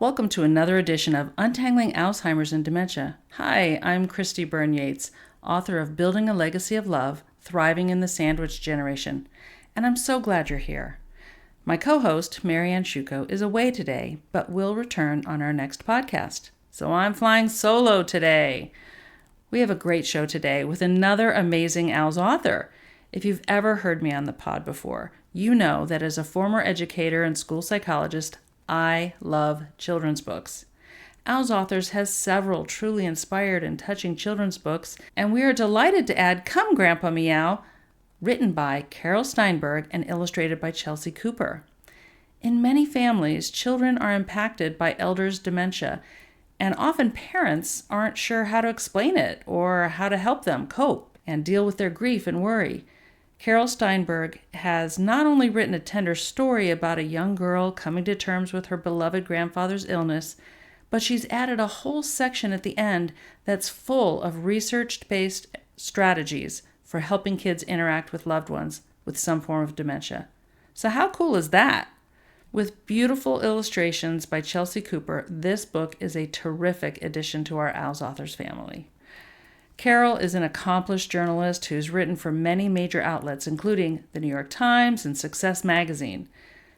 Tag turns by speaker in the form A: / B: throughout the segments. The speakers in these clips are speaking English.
A: Welcome to another edition of Untangling Alzheimer's and Dementia. Hi, I'm Christy Byrne Yates, author of Building a Legacy of Love, Thriving in the Sandwich Generation, and I'm so glad you're here. My co-host, Marianne Shuko, is away today, but will return on our next podcast. So I'm flying solo today. We have a great show today with another amazing Al's author. If you've ever heard me on the pod before, you know that as a former educator and school psychologist, I love children's books. Al's Authors has several truly inspired and touching children's books, and we are delighted to add Come Grandpa Meow, written by Carol Steinberg and illustrated by Chelsea Cooper. In many families, children are impacted by elders' dementia, and often parents aren't sure how to explain it or how to help them cope and deal with their grief and worry. Carol Steinberg has not only written a tender story about a young girl coming to terms with her beloved grandfather's illness, but she's added a whole section at the end that's full of research-based strategies for helping kids interact with loved ones with some form of dementia. So how cool is that? With beautiful illustrations by Chelsea Cooper, this book is a terrific addition to our Al's Authors family. Carol is an accomplished journalist who's written for many major outlets, including the New York Times and Success Magazine.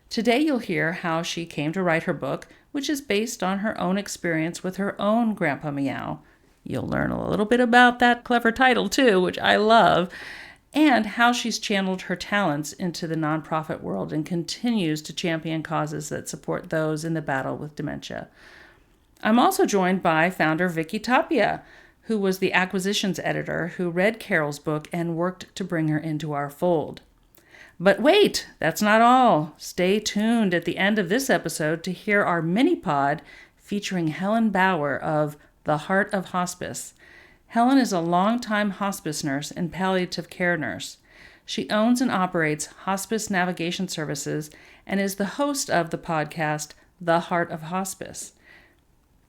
A: Today you'll hear how she came to write her book, which is based on her own experience with her own Grandpa Meow. You'll learn a little bit about that clever title too, which I love, and how she's channeled her talents into the nonprofit world and continues to champion causes that support those in the battle with dementia. I'm also joined by founder Vicky Tapia, who was the acquisitions editor who read Carol's book and worked to bring her into our fold. But wait, that's not all. Stay tuned at the end of this episode to hear our mini-pod featuring Helen Bauer of The Heart of Hospice. Helen is a longtime hospice nurse and palliative care nurse. She owns and operates hospice navigation services and is the host of the podcast The Heart of Hospice.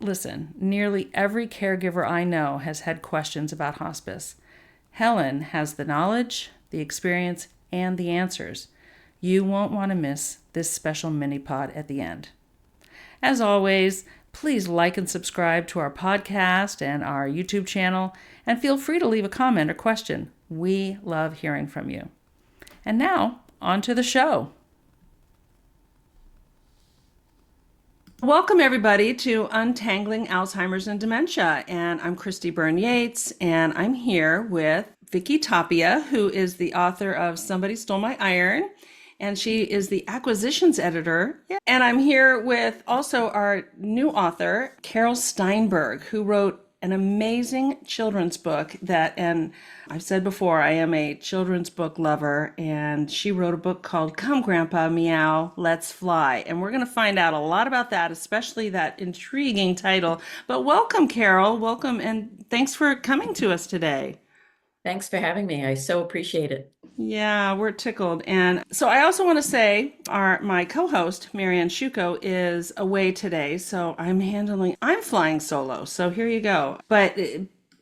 A: Listen, nearly every caregiver I know has had questions about hospice. Helen has the knowledge, the experience, and the answers. You won't want to miss this special mini-pod at the end. As always, please like and subscribe to our podcast and our YouTube channel, and feel free to leave a comment or question. We love hearing from you. And now, on to the show. Welcome, everybody, to Untangling Alzheimer's and Dementia. And I'm Christy Byrne Yates, and I'm here with Vicky Tapia, who is the author of Somebody Stole My Iron, and she is the acquisitions editor. And I'm here with also our new author, Carol Steinberg, who wrote an amazing children's book and I've said before, I am a children's book lover, and she wrote a book called Come Grandpa Meow, Let's Fly. And we're going to find out a lot about that, especially that intriguing title. But welcome, Carol. Welcome, and thanks for coming to us today.
B: Thanks for having me. I so appreciate it.
A: Yeah, we're tickled. And so I also want to say my co-host, Marianne Shuko, is away today. So I'm flying solo. So here you go. But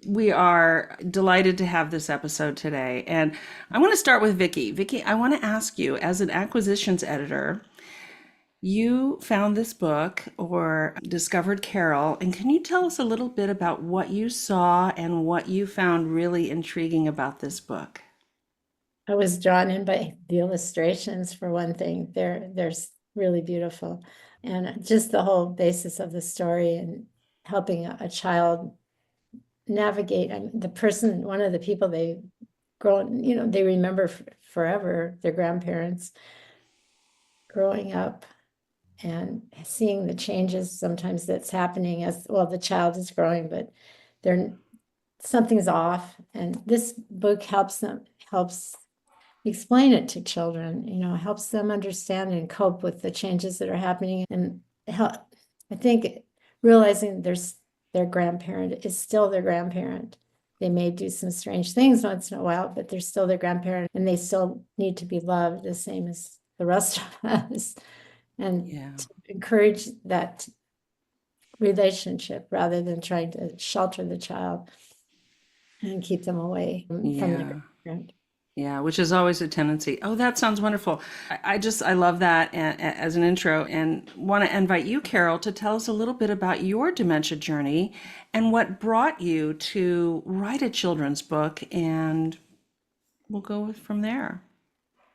A: we are delighted to have this episode today. And I want to start with Vicky. Vicky, I want to ask you, as an acquisitions editor, you found this book or discovered Carol, and can you tell us a little bit about what you saw and what you found really intriguing about this book?
C: I was drawn in by the illustrations, for one thing. They're really beautiful. And just the whole basis of the story and helping a child navigate. I mean, one of the people they they remember forever, their grandparents growing up and seeing the changes sometimes that's happening as well. The child is growing, but something's off. And this book helps explain it to children, helps them understand and cope with the changes that are happening, and help, I think, realizing their grandparent is still their grandparent. They may do some strange things once in a while, but they're still their grandparent, and they still need to be loved the same as the rest of us. And to encourage that relationship rather than trying to shelter the child and keep them away from the grandparent.
A: Yeah, which is always a tendency. Oh, that sounds wonderful. I love that as an intro and want to invite you, Carol, to tell us a little bit about your dementia journey and what brought you to write a children's book, and we'll go from there.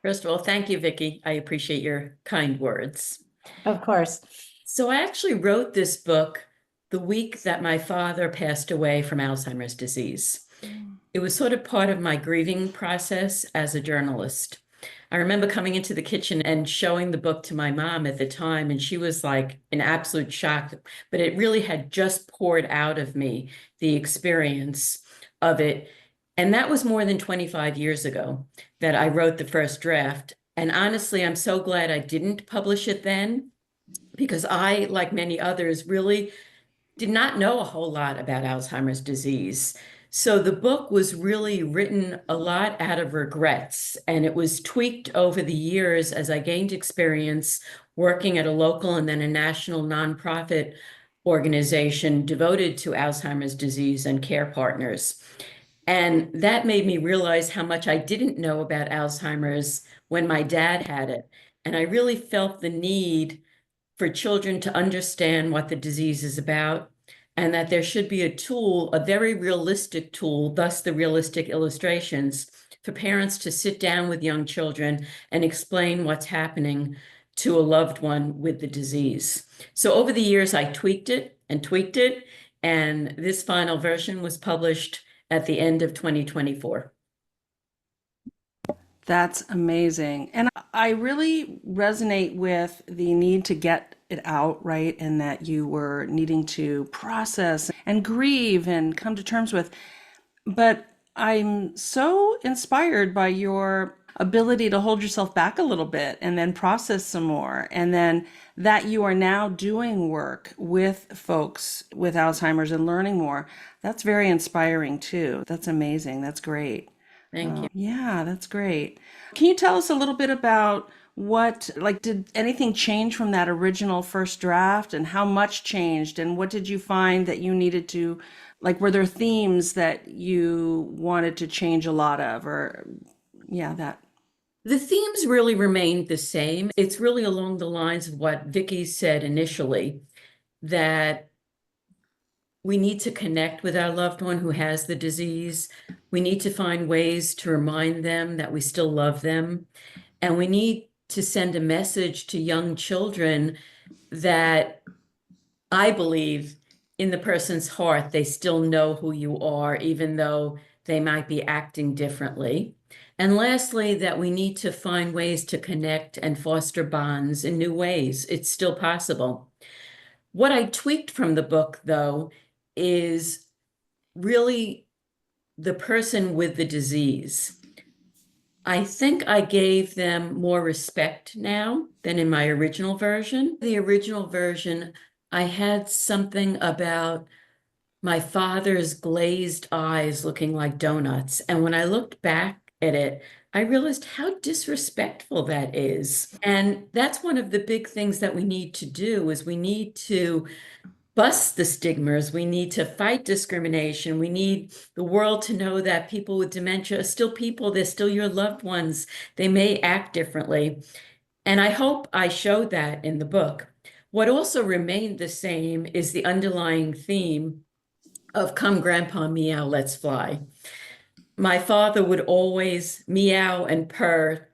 B: First of all, thank you, Vicky. I appreciate your kind words.
C: Of course.
B: So I actually wrote this book the week that my father passed away from Alzheimer's disease. It was sort of part of my grieving process as a journalist. I remember coming into the kitchen and showing the book to my mom at the time, and she was like in absolute shock. But it really had just poured out of me, the experience of it. And that was more than 25 years ago that I wrote the first draft. And honestly, I'm so glad I didn't publish it then, because I, like many others, really did not know a whole lot about Alzheimer's disease. So the book was really written a lot out of regrets, and it was tweaked over the years as I gained experience working at a local and then a national nonprofit organization devoted to Alzheimer's disease and care partners. And that made me realize how much I didn't know about Alzheimer's when my dad had it. And I really felt the need for children to understand what the disease is about, and that there should be a tool, a very realistic tool, thus the realistic illustrations, for parents to sit down with young children and explain what's happening to a loved one with the disease. So over the years, I tweaked it, and this final version was published at the end of 2024.
A: That's amazing. And I really resonate with the need to get it out, right? And that you were needing to process and grieve and come to terms with. But I'm so inspired by your ability to hold yourself back a little bit and then process some more. And then that you are now doing work with folks with Alzheimer's and learning more. That's very inspiring too. That's amazing. That's great.
B: Thank you.
A: Yeah, that's great. Can you tell us a little bit about like, did anything change from that original first draft and how much changed? And what did you find that you needed to, like, were there themes that you wanted to change a lot of, or, yeah, that.
B: The themes really remained the same. It's really along the lines of what Vicky said initially, that we need to connect with our loved one who has the disease. We need to find ways to remind them that we still love them. And we need to send a message to young children that I believe in the person's heart, they still know who you are, even though they might be acting differently. And lastly, that we need to find ways to connect and foster bonds in new ways. It's still possible. What I tweaked from the book, though, is really the person with the disease. I think I gave them more respect now than in my original version. The original version, I had something about my father's glazed eyes looking like donuts. And when I looked back at it, I realized how disrespectful that is. And that's one of the big things that we need to do is we need to bust the stigmas. We need to fight discrimination. We need the world to know that people with dementia are still people. They're still your loved ones. They may act differently. And I hope I showed that in the book. What also remained the same is the underlying theme of "Come, Grandpa Meow, let's fly." My father would always meow and purr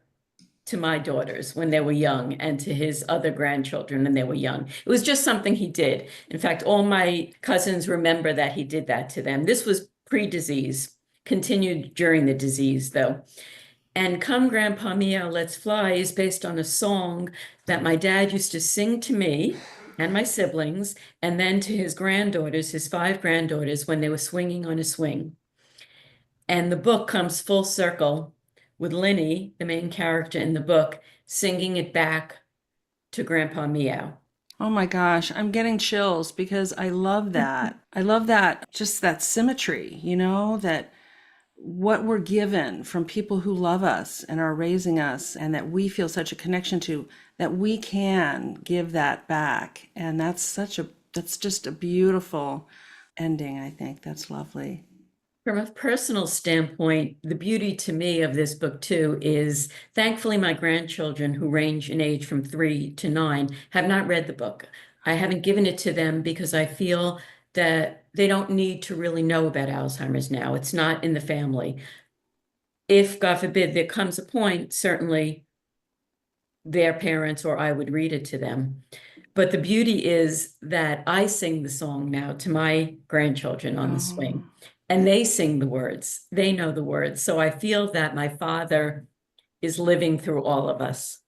B: to my daughters when they were young and to his other grandchildren when they were young. It was just something he did. In fact, all my cousins remember that he did that to them. This was pre-disease, continued during the disease, though. And "Come, Grandpa Meow, Let's Fly" is based on a song that my dad used to sing to me and my siblings, and then to his granddaughters, his 5 granddaughters, when they were swinging on a swing. And the book comes full circle with Linny, the main character in the book, singing it back to Grandpa Meow.
A: Oh my gosh, I'm getting chills because I love that. I love that, just that symmetry, that what we're given from people who love us and are raising us and that we feel such a connection to, that we can give that back. And that's just a beautiful ending, I think. That's lovely.
B: From a personal standpoint, the beauty to me of this book too is thankfully my grandchildren, who range in age from 3 to 9, have not read the book. I haven't given it to them because I feel that they don't need to really know about Alzheimer's now. It's not in the family. If, God forbid, there comes a point, certainly their parents or I would read it to them. But the beauty is that I sing the song now to my grandchildren on the
A: Oh,
B: swing, and they sing the words. They know the words. So I feel that my father is living through all of us.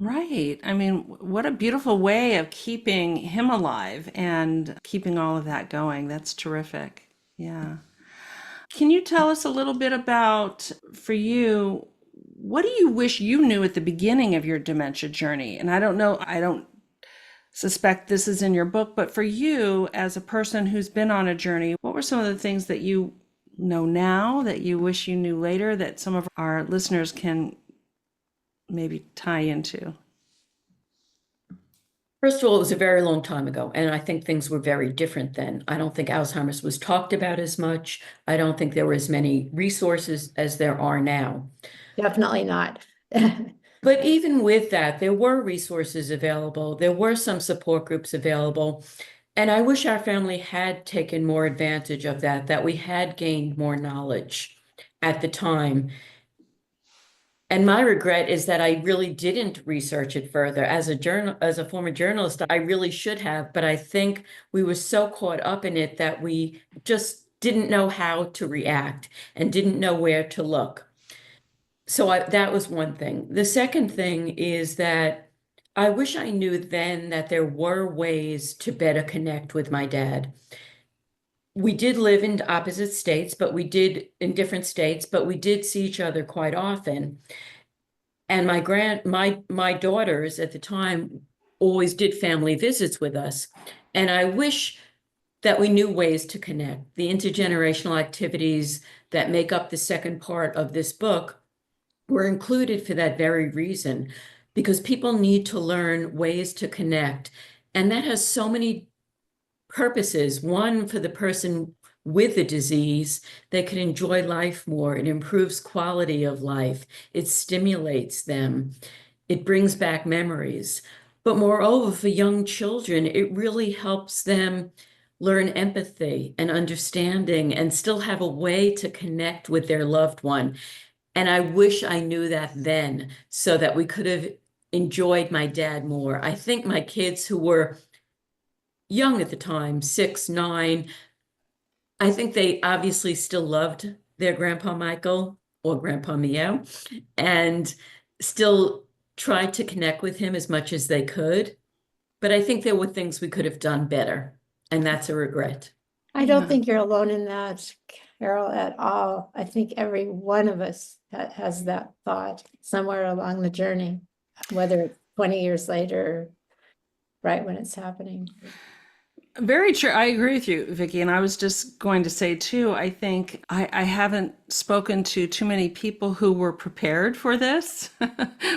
A: right. I mean, what a beautiful way of keeping him alive and keeping all of that going. That's terrific. Yeah. Can you tell us a little bit about, for you, what do you wish you knew at the beginning of your dementia journey? And I don't know, I don't suspect this is in your book, but for you as a person who's been on a journey, what were some of the things that you know now that you wish you knew later that some of our listeners can maybe tie into?
B: First of all, it was a very long time ago, and I think things were very different then. I don't think Alzheimer's was talked about as much. I don't think there were as many resources as there are now.
C: Definitely not.
B: But even with that, there were resources available. There were some support groups available. And I wish our family had taken more advantage of that, that we had gained more knowledge at the time. And my regret is that I really didn't research it further. As a former journalist, I really should have, but I think we were so caught up in it that we just didn't know how to react and didn't know where to look. So that was one thing. The second thing is that I wish I knew then that there were ways to better connect with my dad. We did live in opposite states, but we did in different states, but we did see each other quite often. And my daughters at the time always did family visits with us. And I wish that we knew ways to connect. The intergenerational activities that make up the second part of this book were included for that very reason, because people need to learn ways to connect. And that has so many purposes. One, for the person with the disease, they can enjoy life more. It improves quality of life. It stimulates them. It brings back memories. But moreover, for young children, it really helps them learn empathy and understanding and still have a way to connect with their loved one. And I wish I knew that then so that we could have enjoyed my dad more. I think my kids who were young at the time, 6, 9, I think they obviously still loved their Grandpa Michael or Grandpa Meow and still tried to connect with him as much as they could. But I think there were things we could have done better, and that's a regret.
C: I don't
A: Yeah.
C: think you're alone in that, Carol, at all. I think every one of us has that thought somewhere along the journey, whether it's 20 years later, right when it's happening.
A: Very true. I agree with you, Vicky. And I was just going to say too, I think I haven't spoken to too many people who were prepared for this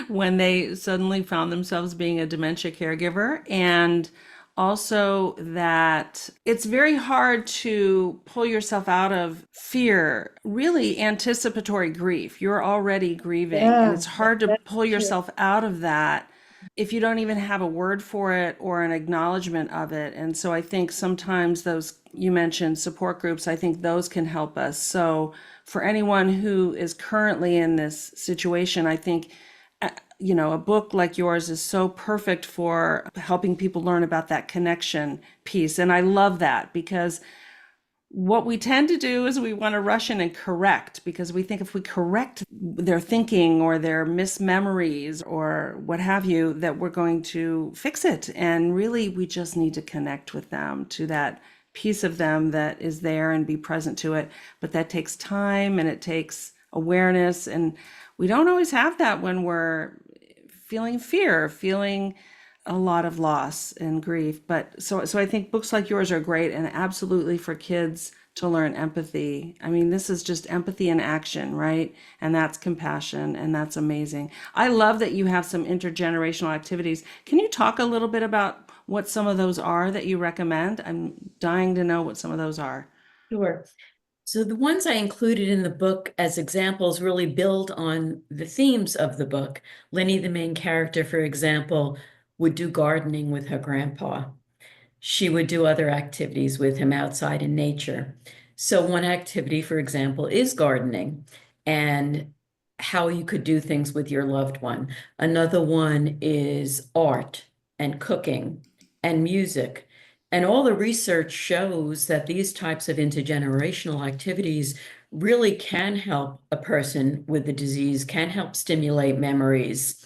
A: when they suddenly found themselves being a dementia caregiver. And also that it's very hard to pull yourself out of fear, really anticipatory grief. You're already grieving, and
C: Yeah,
A: it's hard to
C: that's
A: pull
C: true.
A: yourself out of that if you don't even have a word for it or an acknowledgement of it. And so I think sometimes those, you mentioned support groups, I think those can help us. So for anyone who is currently in this situation, I think, a book like yours is so perfect for helping people learn about that connection piece. And I love that because what we tend to do is we want to rush in and correct because we think if we correct their thinking or their mismemories or what have you, that we're going to fix it. And really, we just need to connect with them to that piece of them that is there and be present to it. But that takes time and it takes awareness. And we don't always have that when we're feeling fear, feeling a lot of loss and grief. But so I think books like yours are great and absolutely for kids to learn empathy. I mean, this is just empathy in action, right? And that's compassion, and that's amazing. I love that you have some intergenerational activities. Can you talk a little bit about what some of those are that you recommend? I'm dying to know what some of those are.
B: Sure. So the ones I included in the book as examples really build on the themes of the book. Lenny, the main character, for example, would do gardening with her grandpa. She would do other activities with him outside in nature. So one activity, for example, is gardening and how you could do things with your loved one. Another one is art and cooking and music. And all the research shows that these types of intergenerational activities really can help a person with the disease, can help stimulate memories,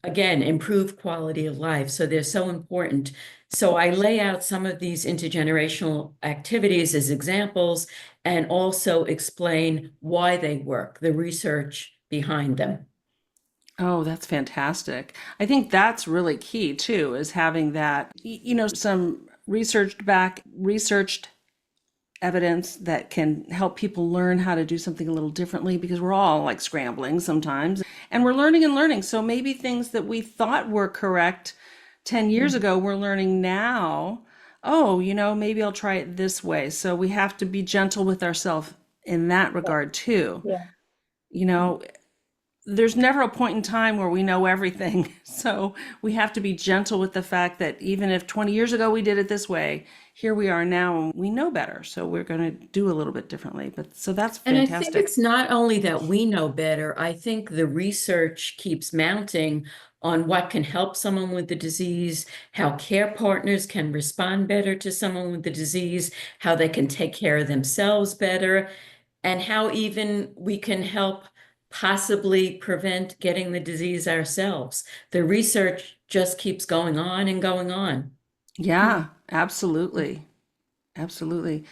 B: again, improve quality of life. So they're so important. So I lay out some of these intergenerational activities as examples and also explain why they work, the research behind them.
A: Oh, that's fantastic. I think that's really key too, is having that, some researched evidence that can help people learn how to do something a little differently because we're all like scrambling sometimes and we're learning and learning. So maybe things that we thought were correct 10 years ago, we're learning now. Oh, maybe I'll try it this way. So we have to be gentle with ourselves in that regard too.
C: Yeah.
A: You know, there's never a point in time where we know everything. So we have to be gentle with the fact that even if 20 years ago we did it this way, here we are now and we know better. So we're going to do a little bit differently. But so that's
B: And I think
A: fantastic.
B: it's not only that we know better, I think the research keeps mounting on what can help someone with the disease, how care partners can respond better to someone with the disease, how they can take care of themselves better, and how even we can help possibly prevent getting the disease ourselves. The research just keeps going on and going on.
A: Yeah, absolutely. Absolutely.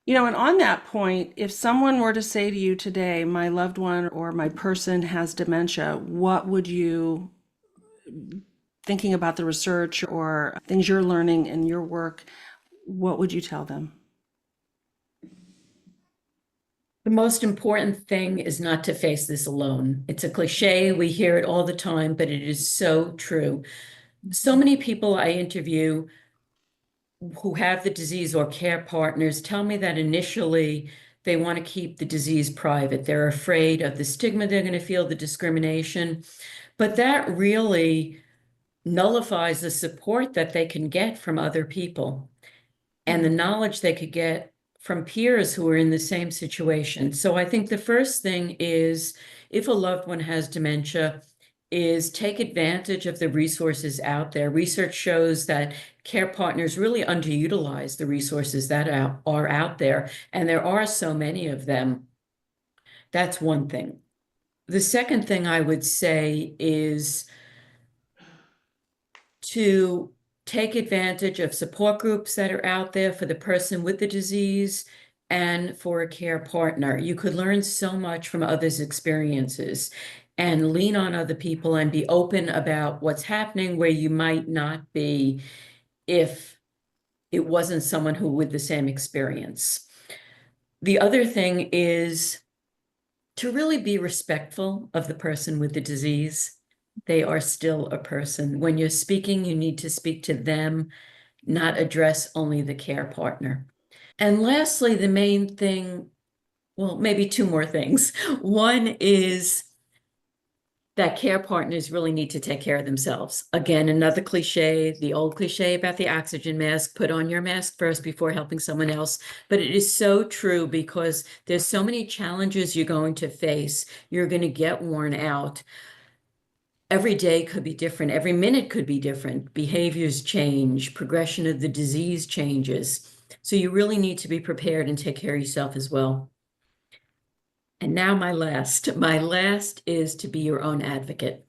A: And on that point, if someone were to say to you today, my loved one or my person has dementia, what would you, thinking about the research or things you're learning in your work, what would you tell them?
B: The most important thing is not to face this alone. It's a cliche, we hear it all the time, but it is so true. So many people I interview who have the disease or care partners tell me that initially they want to keep the disease private. They're afraid of the stigma they're going to feel, the discrimination, but that really nullifies the support that they can get from other people and the knowledge they could get from peers who are in the same situation. So I think the first thing is, if a loved one has dementia, is take advantage of the resources out there. Research shows that care partners really underutilize the resources that are out there, and there are so many of them. That's one thing. The second thing I would say is to take advantage of support groups that are out there for the person with the disease and for a care partner. You could learn so much from others' experiences and lean on other people and be open about what's happening where you might not be if it wasn't someone who with the same experience. The other thing is to really be respectful of the person with the disease. They are still a person. When you're speaking, you need to speak to them, not address only the care partner. And lastly, the main thing, well, maybe two more things. One is that care partners really need to take care of themselves. Again, another cliche, the old cliche about the oxygen mask, put on your mask first before helping someone else. But it is so true because there's so many challenges you're going to face. You're going to get worn out. Every day could be different. Every minute could be different. Behaviors change, progression of the disease changes. So you really need to be prepared and take care of yourself as well. And now my last. My last is to be your own advocate.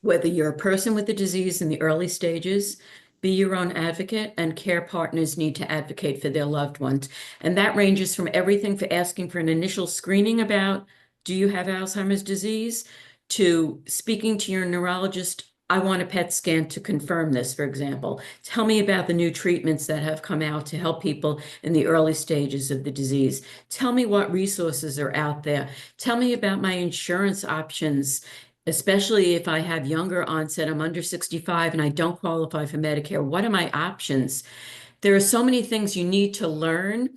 B: Whether you're a person with the disease in the early stages, be your own advocate, and care partners need to advocate for their loved ones. And that ranges from everything for asking for an initial screening about, do you have Alzheimer's disease, to speaking to your neurologist, I want a PET scan to confirm this, for example. Tell me about the new treatments that have come out to help people in the early stages of the disease. Tell me what resources are out there. Tell me about my insurance options, especially if I have younger onset, I'm under 65 and I don't qualify for Medicare. What are my options? There are so many things you need to learn,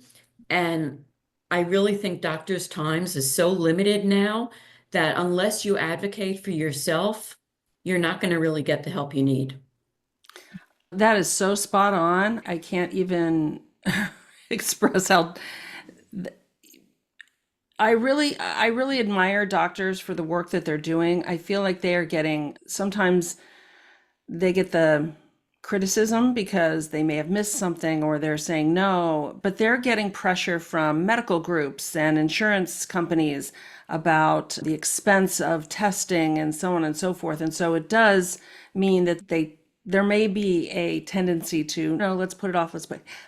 B: and I really think doctors' times is so limited now that unless you advocate for yourself, you're not going to really get the help you need.
A: That is so spot on. I can't even express how I really admire doctors for the work that they're doing. I feel like they are getting sometimes they get the criticism because they may have missed something or they're saying no, but they're getting pressure from medical groups and insurance companies about the expense of testing and so on and so forth. And so it does mean that there may be a tendency to, no, let's put it off,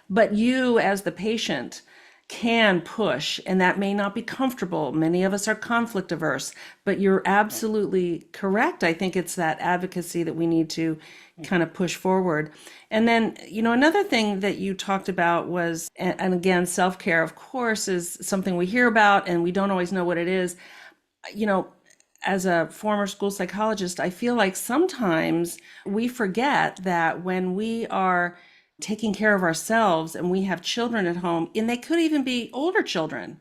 A: but you as the patient can push, and that may not be comfortable. Many of us are conflict averse, but you're absolutely correct. I think it's that advocacy that we need to kind of push forward. And then, another thing that you talked about was, and again, self care, of course, is something we hear about and we don't always know what it is. You know, as a former school psychologist, I feel like sometimes we forget that when we are taking care of ourselves and we have children at home, and they could even be older children,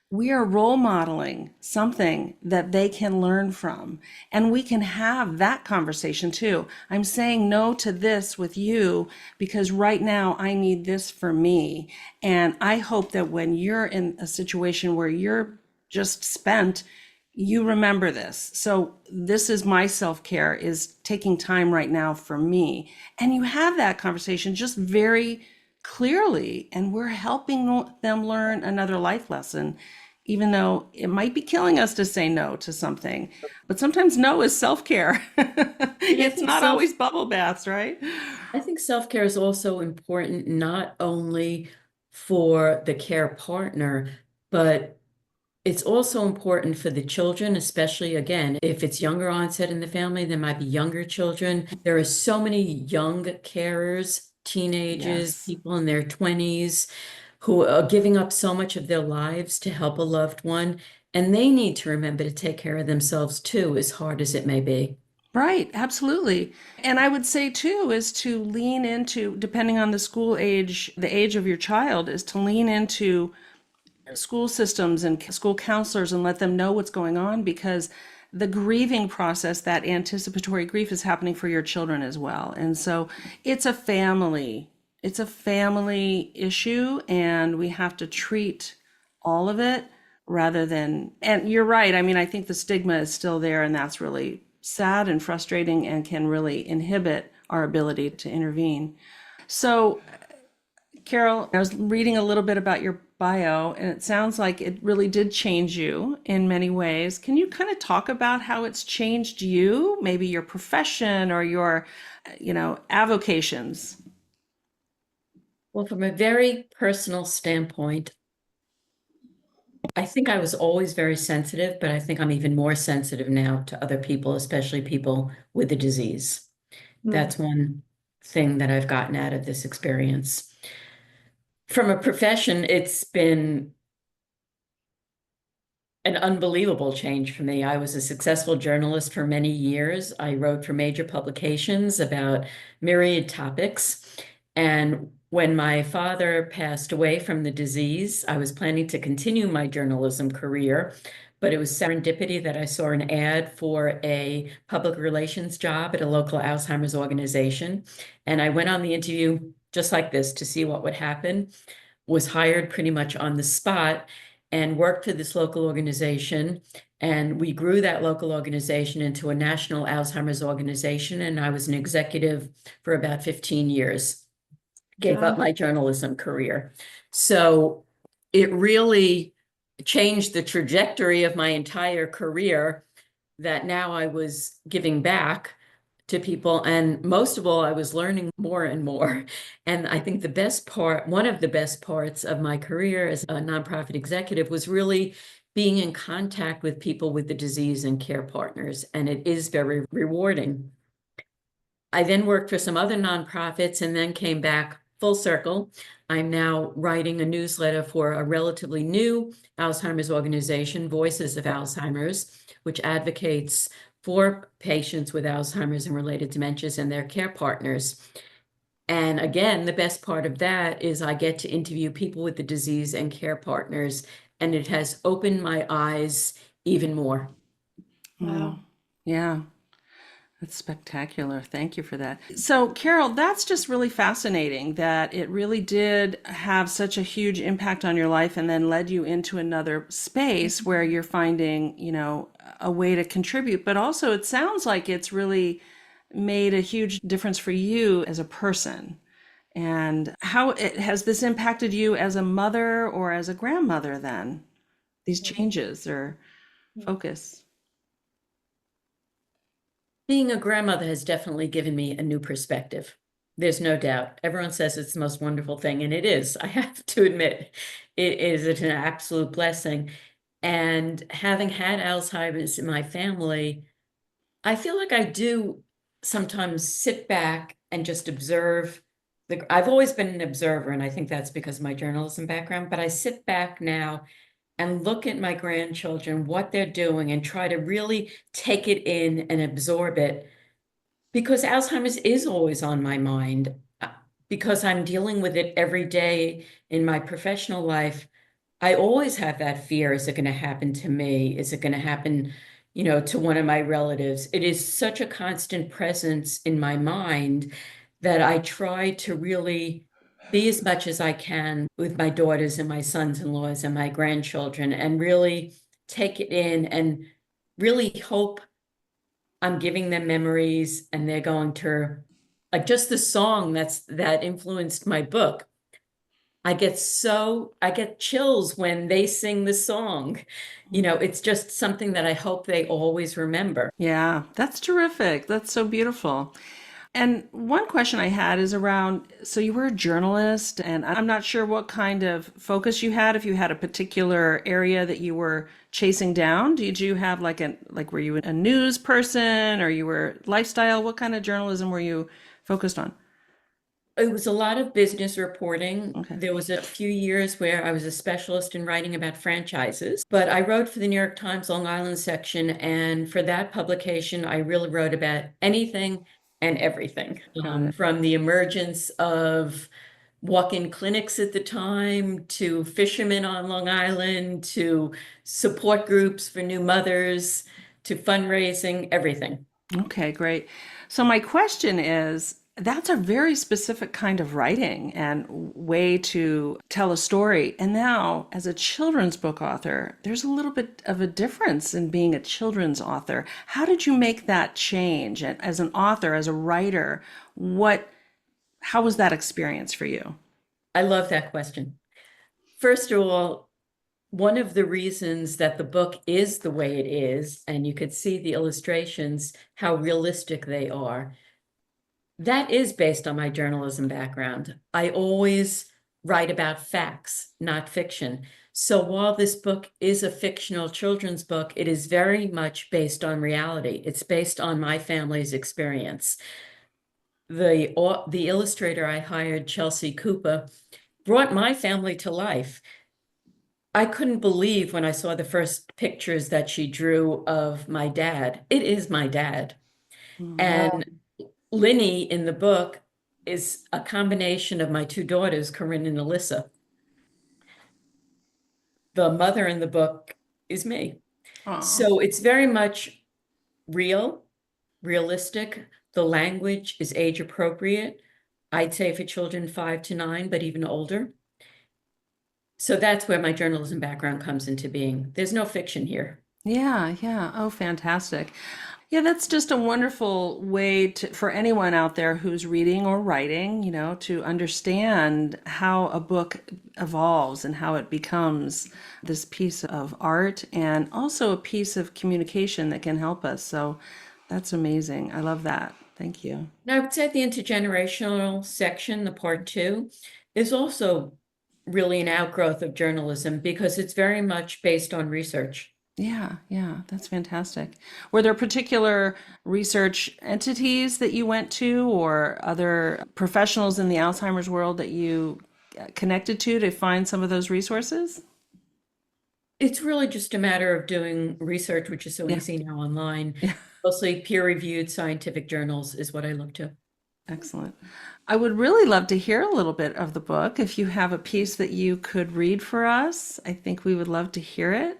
A: we are role modeling something that they can learn from. And we can have that conversation too. I'm saying no to this with you because right now I need this for me. And I hope that when you're in a situation where you're just spent, you remember this. So this is my self-care, is taking time right now for me. And you have that conversation just very clearly, and we're helping them learn another life lesson, even though it might be killing us to say no to something. But sometimes no is self-care. It's not always bubble baths, right?
B: I think self-care is also important, not only for the care partner, but it's also important for the children, especially again, if it's younger onset in the family, there might be younger children. There are so many young carers, teenagers,
A: Yes.
B: people in their 20s who are giving up so much of their lives to help a loved one. And they need to remember to take care of themselves too, as hard as it may be.
A: Right, absolutely. And I would say too is to lean into, depending on the school age, the age of your child, is to lean into school systems and school counselors and let them know what's going on, because the grieving process, that anticipatory grief, is happening for your children as well. And so it's a family issue, and we have to treat all of it rather than, and you're right. I mean, I think the stigma is still there, and that's really sad and frustrating and can really inhibit our ability to intervene. So Carol, I was reading a little bit about your bio, and it sounds like it really did change you in many ways. Can you kind of talk about how it's changed you, maybe your profession or your, avocations?
B: Well, from a very personal standpoint, I think I was always very sensitive, but I think I'm even more sensitive now to other people, especially people with the disease. That's one thing that I've gotten out of this experience. From a profession, it's been an unbelievable change for me. I was a successful journalist for many years. I wrote for major publications about myriad topics. And when my father passed away from the disease, I was planning to continue my journalism career, but it was serendipity that I saw an ad for a public relations job at a local Alzheimer's organization. And I went on the interview just like this to see what would happen, was hired pretty much on the spot, and worked for this local organization. And we grew that local organization into a national Alzheimer's organization. And I was an executive for about 15 years, gave up my journalism career. So it really changed the trajectory of my entire career, that now I was giving back to people. And most of all, I was learning more and more. And I think the best part, one of the best parts of my career as a nonprofit executive, was really being in contact with people with the disease and care partners. And it is very rewarding. I then worked for some other nonprofits and then came back full circle. I'm now writing a newsletter for a relatively new Alzheimer's organization, Voices of Alzheimer's, which advocates for patients with Alzheimer's and related dementias and their care partners. And again, the best part of that is I get to interview people with the disease and care partners and it has opened my eyes even more.
C: Wow.
A: Yeah. That's spectacular. Thank you for that. So, Carol, that's just really fascinating that it really did have such a huge impact on your life and then led you into another space where you're finding, a way to contribute. But also, it sounds like it's really made a huge difference for you as a person. And how has this impacted you as a mother or as a grandmother then? These changes or focus?
B: Being a grandmother has definitely given me a new perspective. There's no doubt. Everyone says it's the most wonderful thing, and it is. I have to admit, it is an absolute blessing. And having had Alzheimer's in my family, I feel like I do sometimes sit back and just observe. I've always been an observer, and I think that's because of my journalism background, but I sit back now and look at my grandchildren, what they're doing, and try to really take it in and absorb it. Because Alzheimer's is always on my mind, because I'm dealing with it every day in my professional life. I always have that fear. Is it going to happen to me? Is it going to happen, to one of my relatives? It is such a constant presence in my mind that I try to really be as much as I can with my daughters and my sons-in-laws and my grandchildren and really take it in and really hope I'm giving them memories and they're going to, like just the song that influenced my book. I get chills when they sing the song. It's just something that I hope they always remember.
A: Yeah, that's terrific. That's so beautiful. And one question I had is around, so you were a journalist, and I'm not sure what kind of focus you had, if you had a particular area that you were chasing down. Did you have were you a news person or you were lifestyle? What kind of journalism were you focused on?
B: It was a lot of business reporting.
A: Okay.
B: There was a few years where I was a specialist in writing about franchises, but I wrote for the New York Times Long Island section. And for that publication, I really wrote about anything and everything,
A: Got it.
B: from the emergence of walk-in clinics at the time to fishermen on Long Island to support groups for new mothers to fundraising, everything.
A: Okay, great. So my question is, that's a very specific kind of writing and way to tell a story. And now, as a children's book author, there's a little bit of a difference in being a children's author. How did you make that change? And as an author, as a writer, how was that experience for you?
B: I love that question. First of all, one of the reasons that the book is the way it is, and you could see the illustrations, how realistic they are, that is based on my journalism background. I always write about facts, not fiction. So while this book is a fictional children's book, it is very much based on reality. It's based on my family's experience. The illustrator I hired, Chelsea Cooper, brought my family to life. I couldn't believe when I saw the first pictures that she drew of my dad. It is my dad.
C: Wow.
B: And Linny in the book is a combination of my two daughters, Corinne and Alyssa. The mother in the book is me.
A: Oh,
B: So it's very much realistic. The language is age appropriate. I'd say for children 5 to 9, but even older. So that's where my journalism background comes into being. There's no fiction here.
A: yeah, yeah. Oh, fantastic. Yeah, that's just a wonderful way for anyone out there who's reading or writing, to understand how a book evolves and how it becomes this piece of art and also a piece of communication that can help us. So that's amazing. I love that. Thank you.
B: Now, I would say the intergenerational section, the part 2, is also really an outgrowth of journalism because it's very much based on research.
A: Yeah, yeah, that's fantastic. Were there particular research entities that you went to or other professionals in the Alzheimer's world that you connected to find some of those resources?
B: It's really just a matter of doing research, which is so
A: Yeah,
B: easy now online.
A: yeah,
B: Mostly peer-reviewed scientific journals is what I look to.
A: Excellent. I would really love to hear a little bit of the book. If you have a piece that you could read for us, I think we would love to hear it.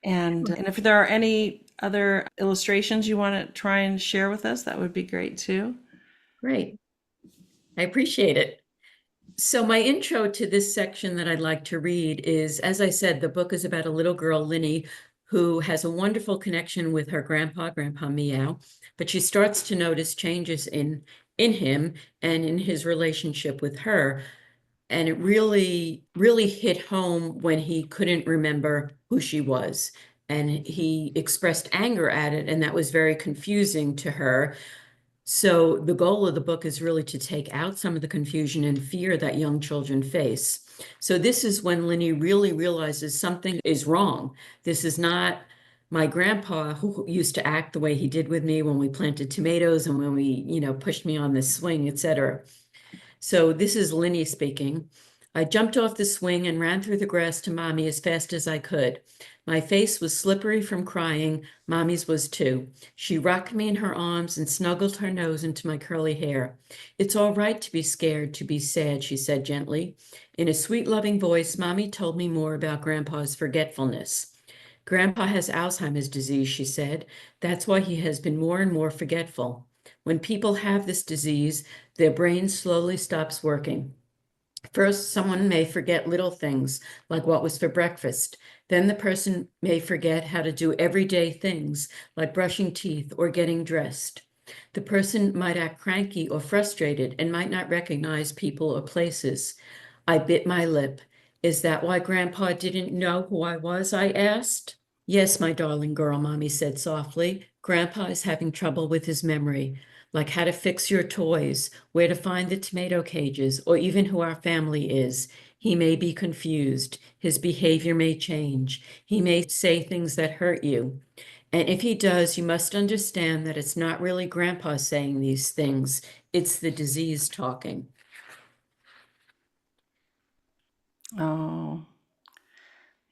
A: And if there are any other illustrations you want to try and share with us, that would be great too.
B: Great. I appreciate it. So my intro to this section that I'd like to read is, as I said, the book is about a little girl, Linny, who has a wonderful connection with her grandpa, Grandpa Meow, but she starts to notice changes in him and in his relationship with her. And it really, really hit home when he couldn't remember who she was. And he expressed anger at it, and that was very confusing to her. So the goal of the book is really to take out some of the confusion and fear that young children face. So this is when Linny really realizes something is wrong. This is not my grandpa who used to act the way he did with me when we planted tomatoes and when we, pushed me on the swing, etc. So this is Linny speaking. I jumped off the swing and ran through the grass to Mommy as fast as I could. My face was slippery from crying. Mommy's was too. She rocked me in her arms and snuggled her nose into my curly hair. It's all right to be scared, to be sad, she said gently. In a sweet, loving voice, Mommy told me more about Grandpa's forgetfulness. Grandpa has Alzheimer's disease, she said. That's why he has been more and more forgetful. When people have this disease, their brain slowly stops working. First, someone may forget little things like what was for breakfast. Then the person may forget how to do everyday things like brushing teeth or getting dressed. The person might act cranky or frustrated and might not recognize people or places. I bit my lip. Is that why Grandpa didn't know who I was? I asked. Yes, my darling girl, Mommy said softly. Grandpa is having trouble with his memory, like how to fix your toys, where to find the tomato cages, or even who our family is. He may be confused. His behavior may change. He may say things that hurt you. And if he does, you must understand that it's not really Grandpa saying these things. It's the disease talking.
A: Oh,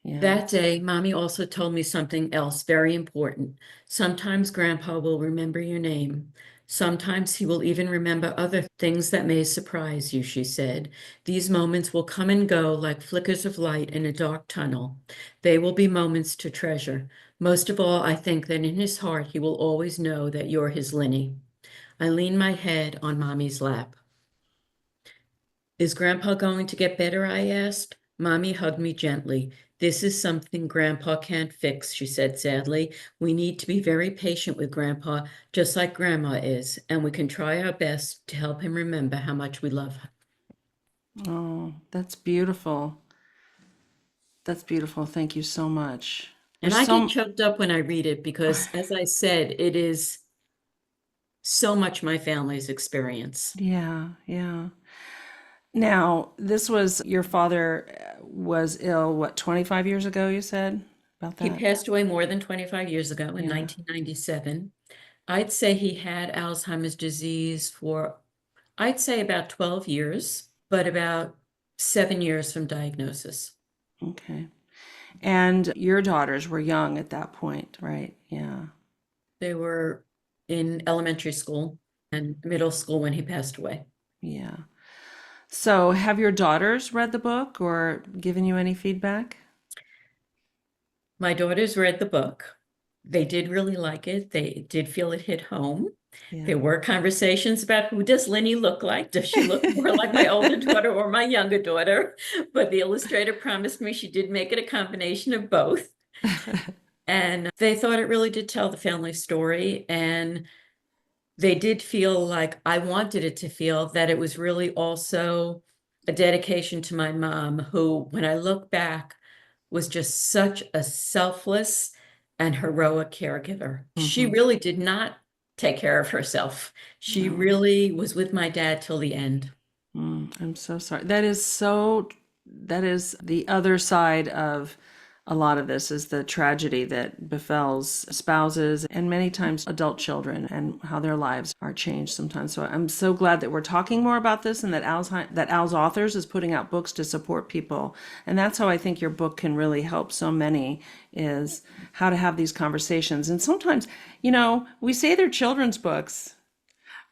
A: yeah.
B: That day, Mommy also told me something else very important. Sometimes Grandpa will remember your name. Sometimes he will even remember other things that may surprise you, she said. These moments will come and go like flickers of light in a dark tunnel. They will be moments to treasure. Most of all, I think that in his heart, he will always know that you're his Linny. I leaned my head on Mommy's lap. Is Grandpa going to get better? I asked. Mommy hugged me gently. This is something Grandpa can't fix, she said sadly. We need to be very patient with Grandpa, just like Grandma is, and we can try our best to help him remember how much we love him.
A: Oh, that's beautiful. That's beautiful. Thank you so much.
B: And
A: There's
B: I
A: so
B: get choked up when I read it because, as I said, it is so much my family's experience.
A: yeah, yeah. Now, this was your father was ill, what, 25 years ago, you said about
B: He
A: that?
B: passed away more than 25 years ago in
A: Yeah.
B: 1997. I'd say he had Alzheimer's disease for, I'd say about 12 years, but about 7 years from diagnosis.
A: Okay. And your daughters were young at that point, right? Yeah.
B: They were in elementary school and middle school when he passed away.
A: Yeah. So, have your daughters read the book or given you any feedback?
B: My daughters read the book. They did really like it. They did feel it hit home.
A: Yeah.
B: There were conversations about who does Linny look like? Does she look more like my older daughter or my younger daughter? But the illustrator promised me she did make it a combination of both. And they thought it really did tell the family story. And they did feel like I wanted it to feel that it was really also a dedication to my mom, who, when I look back, was just such a selfless and heroic caregiver. She
A: Mhm.
B: really did not take care of herself. She
A: No.
B: really was with my dad till the end.
A: I'm so sorry. That is the other side of a lot of this is the tragedy that befalls spouses and many times adult children and how their lives are changed sometimes. So I'm so glad that we're talking more about this and that Al's Authors is putting out books to support people. And that's how I think your book can really help so many is how to have these conversations. And sometimes, we say they're children's books,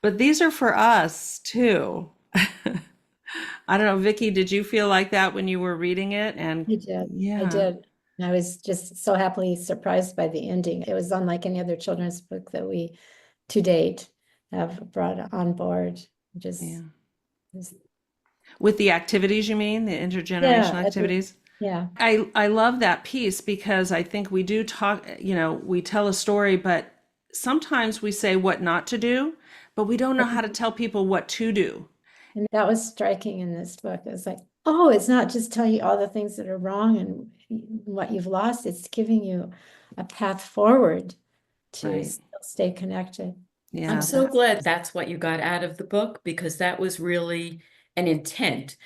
A: But these are for us too. I don't know, Vicky, did you feel like that when you were reading it? And
C: I did. I
A: yeah,
C: did. And I was just so happily surprised by the ending. It was unlike any other children's book that we to date have brought on board.
A: yeah.
C: Just, just
A: With the activities, you mean, the intergenerational
C: yeah,
A: activities?
C: yeah.
A: I love that piece because I think we do talk, we tell a story, but sometimes we say what not to do, but we don't know how to tell people what to do.
C: And that was striking in this book. It was like, oh, it's not just telling you all the things that are wrong and what you've lost. It's giving you a path forward to
A: Right.
C: still stay connected.
B: I'm
A: Yeah.
B: so glad that's what you got out of the book, because that was really an intent.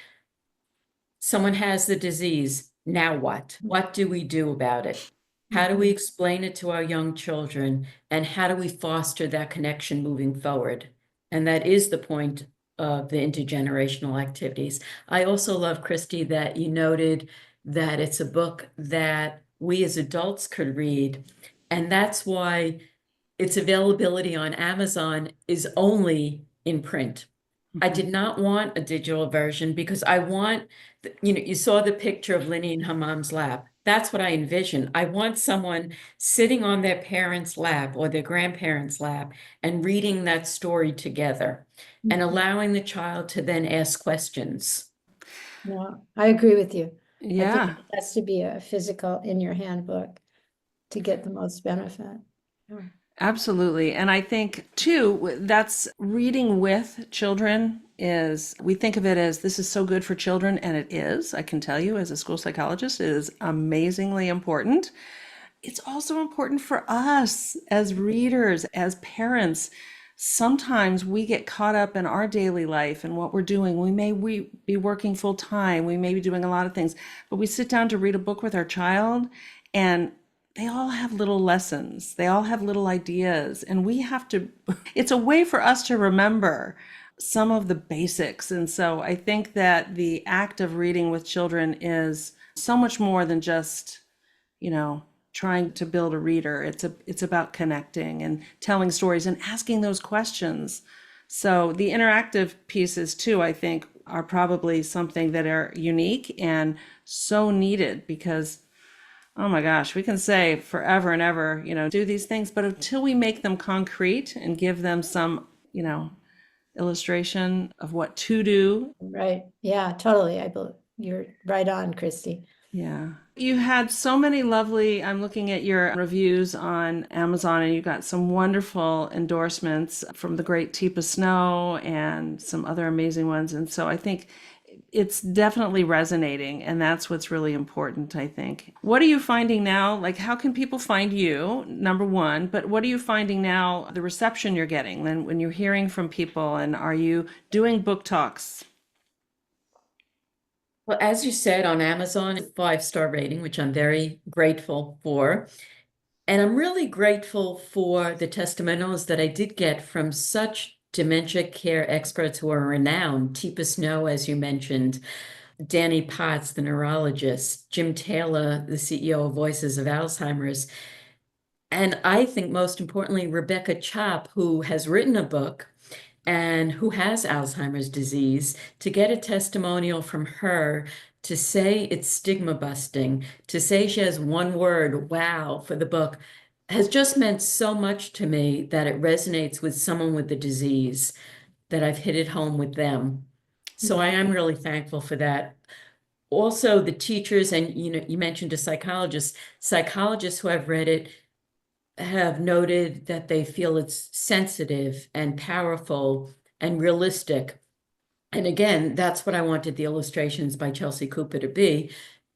B: Someone has the disease. Now what? What do we do about it? How do we explain it to our young children? And how do we foster that connection moving forward? And that is the point of the intergenerational activities. I also love, Christy, that you noted that it's a book that we as adults could read. And that's why its availability on Amazon is only in print. I did not want a digital version because I want, you saw the picture of Linny in her mom's lap. That's what I envision. I want someone sitting on their parents' lap or their grandparents' lap and reading that story together and allowing the child to then ask questions.
C: No, I agree with you. I think
A: Yeah.
C: it has to be a physical in your handbook to get the most benefit. Yeah.
A: Absolutely. And I think too, that's reading with children is, we think of it as this is so good for children, and it is. I can tell you as a school psychologist, it is amazingly important. It's also important for us as readers, as parents. Sometimes we get caught up in our daily life and what we're doing. We be working full time. We may be doing a lot of things, but we sit down to read a book with our child, and they all have little lessons. They all have little ideas, and we have to, it's a way for us to remember some of the basics. And so I think that the act of reading with children is so much more than just, trying to build a reader. It's about connecting and telling stories and asking those questions. So the interactive pieces too, I think, are probably something that are unique and so needed because, oh my gosh, we can say forever and ever, do these things, but until we make them concrete and give them some, illustration of what to do.
C: Right. Yeah, totally. I believe you're right on, Christy.
A: Yeah. You had so many lovely, I'm looking at your reviews on Amazon, and you got some wonderful endorsements from the great Teepa Snow and some other amazing ones. And so I think it's definitely resonating, and that's what's really important, I think. What are you finding now? Like, how can people find you, number one, but what are you finding now, the reception you're getting then when you're hearing from people, and are you doing book talks?
B: Well, as you said, on Amazon, 5-star rating, which I'm very grateful for. And I'm really grateful for the testimonials that I did get from such dementia care experts who are renowned. Teepa Snow, as you mentioned, Danny Potts, the neurologist, Jim Taylor, the CEO of Voices of Alzheimer's. And I think most importantly, Rebecca Chop, who has written a book and who has Alzheimer's disease, to get a testimonial from her to say it's stigma busting, to say she has one word, wow, for the book, has just meant so much to me that it resonates with someone with the disease, that I've hit it home with them. So I am really thankful for that. Also, the teachers, and you mentioned a psychologists who have read it have noted that they feel it's sensitive and powerful and realistic. And again, that's what I wanted the illustrations by Chelsea Cooper to be,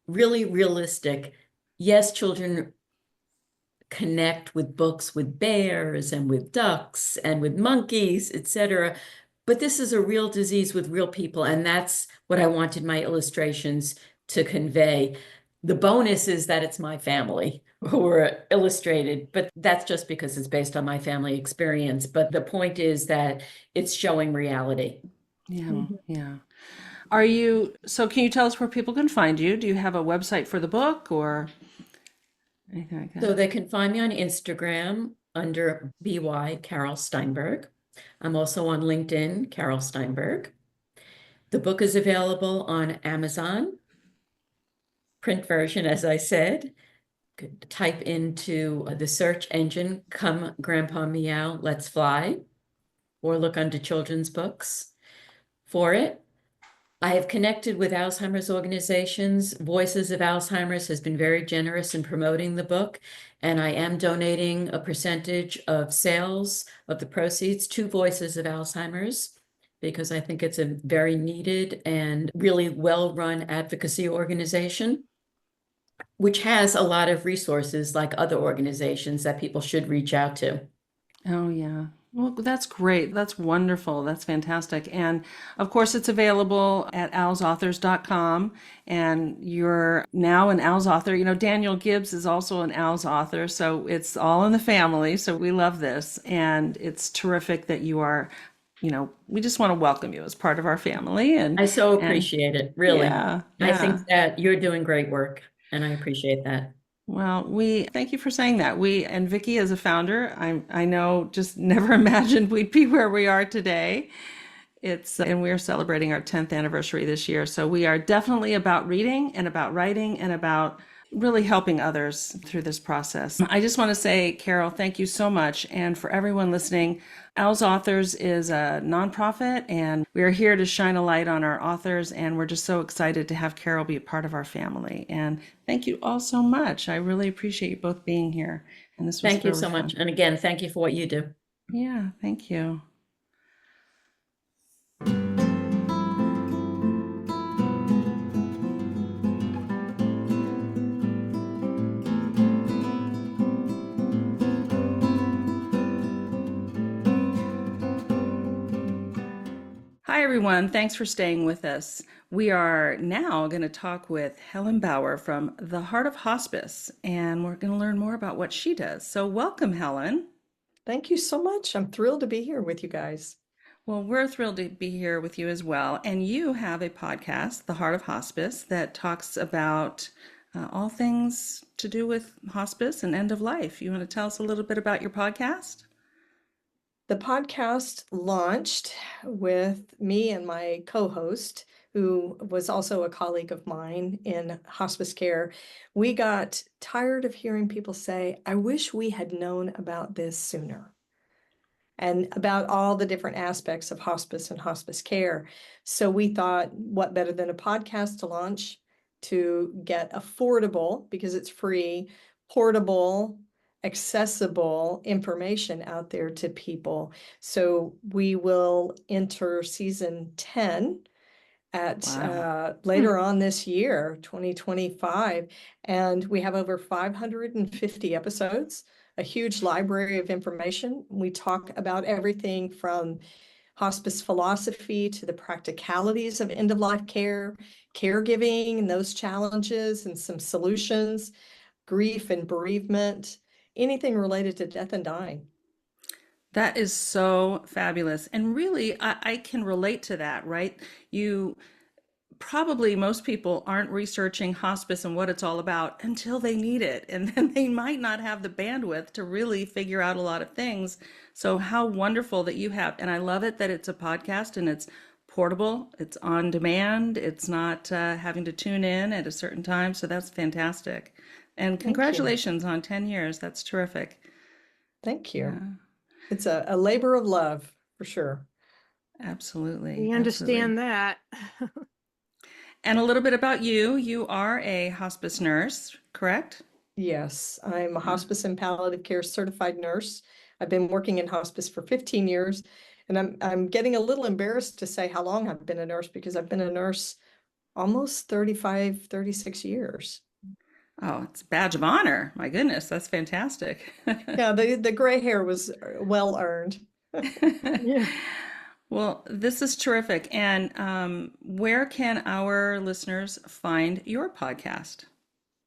B: really realistic. Yes, children connect with books with bears and with ducks and with monkeys, etc. But this is a real disease with real people, and that's what I wanted my illustrations to convey. The bonus is that it's my family who are illustrated, but that's just because it's based on my family experience. But the point is that it's showing reality.
A: Yeah, yeah. So can you tell us where people can find you? Do you have a website for the book or anything like
B: So
A: that?
B: they can find me on Instagram under BY Carol Steinberg. I'm also on LinkedIn, Carol Steinberg. The book is available on Amazon, print version, as I said. Could type into the search engine, "Come Grandpa Meow, Let's Fly," or look under children's books for it. I have connected with Alzheimer's organizations. Voices of Alzheimer's has been very generous in promoting the book, and I am donating a percentage of sales of the proceeds to Voices of Alzheimer's because I think it's a very needed and really well-run advocacy organization, which has a lot of resources like other organizations that people should reach out to.
A: Oh, yeah. Well, that's great. That's wonderful. That's fantastic. And of course, it's available at alsauthors.com. And you're now an Al's author. You know, Daniel Gibbs is also an Al's author. So it's all in the family. So we love this. And it's terrific that you are, we just want to welcome you as part of our family.
B: I so
A: And
B: appreciate it, really.
A: yeah,
B: I
A: yeah.
B: think that you're doing great work, and I appreciate that.
A: Well, we thank you for saying that. We and Vicky as a founder, I know just never imagined we'd be where we are today. It's and we are celebrating our 10th anniversary this year. So we are definitely about reading and about writing and about really helping others through this process. I just want to say, Carol, thank you so much. And for everyone listening, Al's Authors is a nonprofit, and we are here to shine a light on our authors. And we're just so excited to have Carol be a part of our family. And thank you all so much. I really appreciate you both being here. And this was
B: Thank you
A: really
B: so
A: fun.
B: much. And again, thank you for what you do.
A: Yeah, thank you. Hi, everyone. Thanks for staying with us. We are now going to talk with Helen Bauer from the Heart of Hospice, and we're going to learn more about what she does. So, welcome, Helen.
D: Thank you so much. I'm thrilled to be here with you guys.
A: Well, we're thrilled to be here with you as well. And you have a podcast, The Heart of Hospice, that talks about all things to do with hospice and end of life. You want to tell us a little bit about your podcast?
D: The podcast launched with me and my co-host, who was also a colleague of mine in hospice care. We got tired of hearing people say, "I wish we had known about this sooner," and about all the different aspects of hospice and hospice care. So we thought, what better than a podcast to launch to get affordable, because it's free, portable, accessible information out there to people. So we will enter season 10 at
A: Wow.
D: later on this year, 2025. And we have over 550 episodes, a huge library of information. We talk about everything from hospice philosophy to the practicalities of end-of-life care, caregiving and those challenges and some solutions, grief and bereavement, anything related to death and dying.
A: That is so fabulous. And really, I can relate to that, right? You probably most people aren't researching hospice and what it's all about until they need it. And then they might not have the bandwidth to really figure out a lot of things. So, how wonderful that you have. And I love it that it's a podcast and it's portable, it's on demand, it's not having to tune in at a certain time. So, that's fantastic. And
D: Thank you.
A: congratulations on 10 years. That's terrific.
D: Thank you.
A: Yeah,
D: It's a labor of love for sure.
A: absolutely.
E: We
A: Absolutely.
E: understand that.
A: And a little bit about you. You are a hospice nurse, correct?
D: Yes, I'm a
A: Yeah.
D: hospice and palliative care certified nurse. I've been working in hospice for 15 years, and I'm getting a little embarrassed to say how long I've been a nurse, because I've been a nurse almost 35, 36 years.
A: Oh, it's a badge of honor. My goodness, that's fantastic.
D: Yeah, the gray hair was well earned.
E: Yeah.
A: Well, this is terrific. And where can our listeners find your podcast?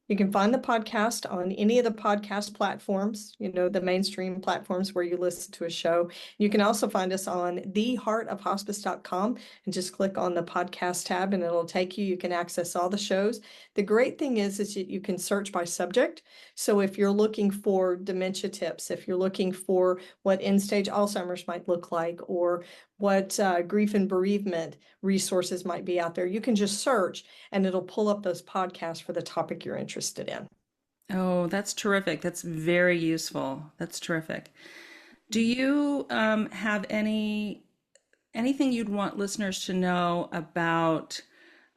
D: You can find the podcast on any of the podcast platforms, the mainstream platforms where you listen to a show. You can also find us on theheartofhospice.com and just click on the podcast tab and it'll take you. You can access all the shows. The great thing is that you can search by subject. So if you're looking for dementia tips, if you're looking for what end-stage Alzheimer's might look like, or what grief and bereavement resources might be out there, you can just search and it'll pull up those podcasts for the topic you're interested in.
A: Oh, that's terrific. That's very useful. That's terrific. Do you have anything you'd want listeners to know about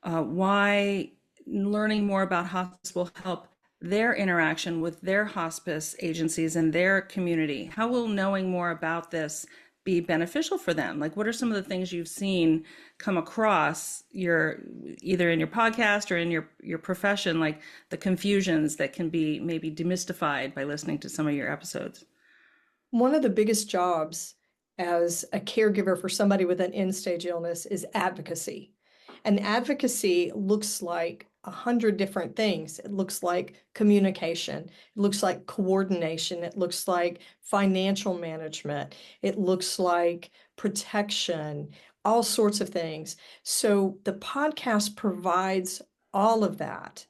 A: why learning more about hospice will help their interaction with their hospice agencies and their community? How will knowing more about this be beneficial for them? Like, what are some of the things you've seen come across either in your podcast or in your profession, like the confusions that can be maybe demystified by listening to some of your episodes?
D: One of the biggest jobs as a caregiver for somebody with an end-stage illness is advocacy. And advocacy looks like 100 different things. It looks like communication. It looks like coordination. It looks like financial management. It looks like protection, all sorts of things. So the podcast provides all of that.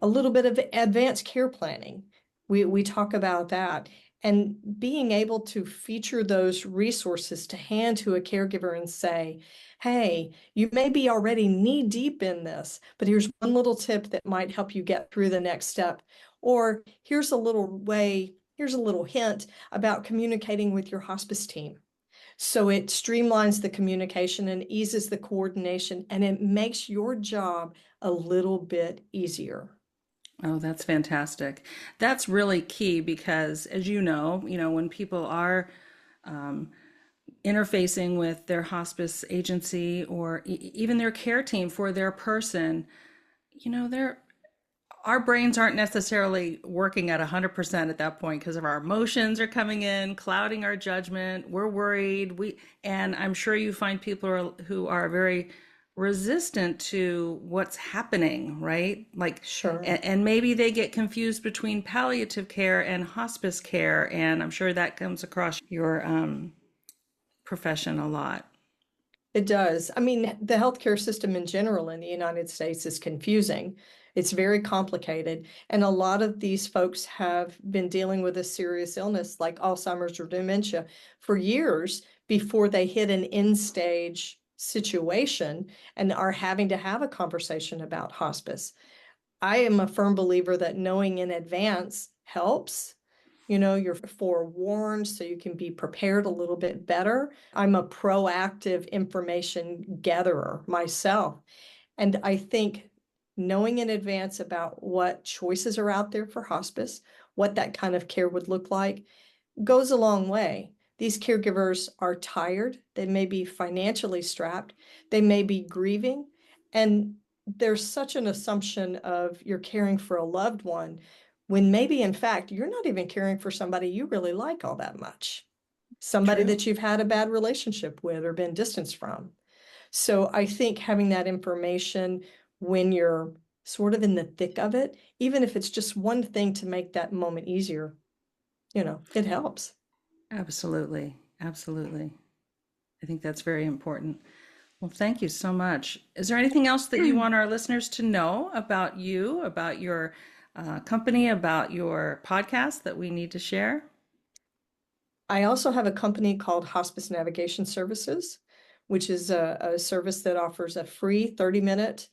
D: A little bit of advanced care planning. We talk about that. And being able to feature those resources to hand to a caregiver and say, hey, you may be already knee deep in this, but here's one little tip that might help you get through the next step. Or here's a little hint about communicating with your hospice team. So it streamlines the communication and eases the coordination, and it makes your job a little bit easier.
A: Oh, that's fantastic. That's really key because, as when people are interfacing with their hospice agency or even their care team for their person, our brains aren't necessarily working at 100% at that point because of our emotions are coming in, clouding our judgment. We're worried. And I'm sure you find people who are very resistant to what's happening, right? Like,
D: Sure.
A: And maybe they get confused between palliative care and hospice care. And I'm sure that comes across your profession a lot.
D: It does. I mean, the healthcare system in general in the United States is confusing. It's very complicated. And a lot of these folks have been dealing with a serious illness like Alzheimer's or dementia for years before they hit an end stage situation and are having to have a conversation about hospice. I am a firm believer that knowing in advance helps. You're forewarned so you can be prepared a little bit better. I'm a proactive information gatherer myself. And I think knowing in advance about what choices are out there for hospice, what that kind of care would look like, goes a long way. These caregivers are tired. They may be financially strapped. They may be grieving. And there's such an assumption of you're caring for a loved one when maybe, in fact, you're not even caring for somebody you really like all that much. Somebody
A: True.
D: that you've had a bad relationship with or been distanced from. So I think having that information when you're sort of in the thick of it, even if it's just one thing to make that moment easier, it helps.
A: Absolutely. Absolutely. I think that's very important. Well, thank you so much. Is there anything else that you want our listeners to know about you, about your company, about your podcast that we need to share?
D: I also have a company called Hospice Navigation Services, which is a service that offers a free 30-minute,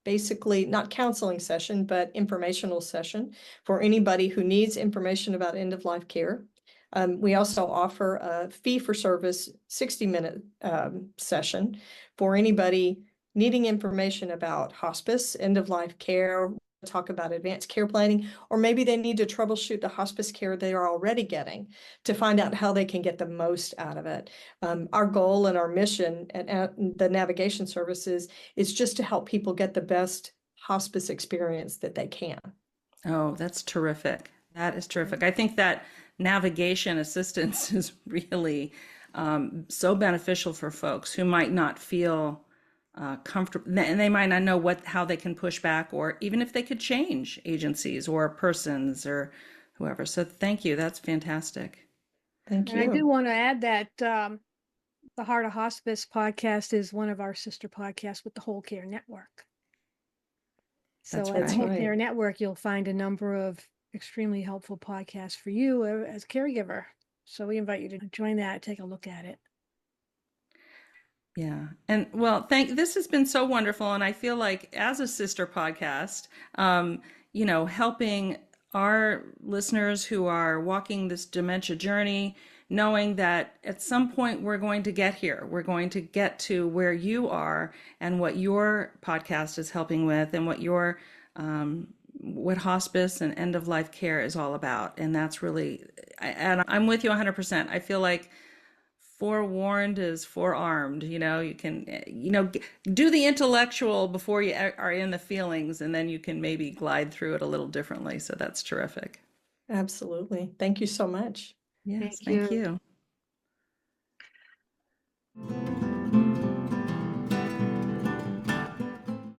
D: basically not counseling session, but informational session for anybody who needs information about end-of-life care. We also offer a fee-for-service 60-minute session for anybody needing information about hospice, end-of-life care, talk about advanced care planning, or maybe they need to troubleshoot the hospice care they are already getting to find out how they can get the most out of it. Our goal and our mission at the navigation services is just to help people get the best hospice experience that they can.
A: Oh, that's terrific. That is terrific. I think that navigation assistance is really so beneficial for folks who might not feel comfortable, and they might not know how they can push back, or even if they could change agencies or persons or whoever. So thank you. That's fantastic.
D: Thank
E: And I do
D: you.
E: want to add that the Heart of Hospice podcast is one of our sister podcasts with the Whole Care Network. So
A: That's
E: at the
A: right.
E: Whole Care Network, you'll find a number of extremely helpful podcasts for you as a caregiver. So we invite you to join that, take a look at it.
A: Yeah. And well, this has been so wonderful. And I feel like as a sister podcast, helping our listeners who are walking this dementia journey, knowing that at some point we're going to get here. We're going to get to where you are and what your podcast is helping with, and what hospice and end of life care is all about. And that's really, and I'm with you 100%. I feel like forewarned is forearmed. You can, do the intellectual before you are in the feelings, and then you can maybe glide through it a little differently. So that's terrific.
D: Absolutely. Thank you so much.
A: Yes,
E: Thank
A: thank
E: you.
A: you.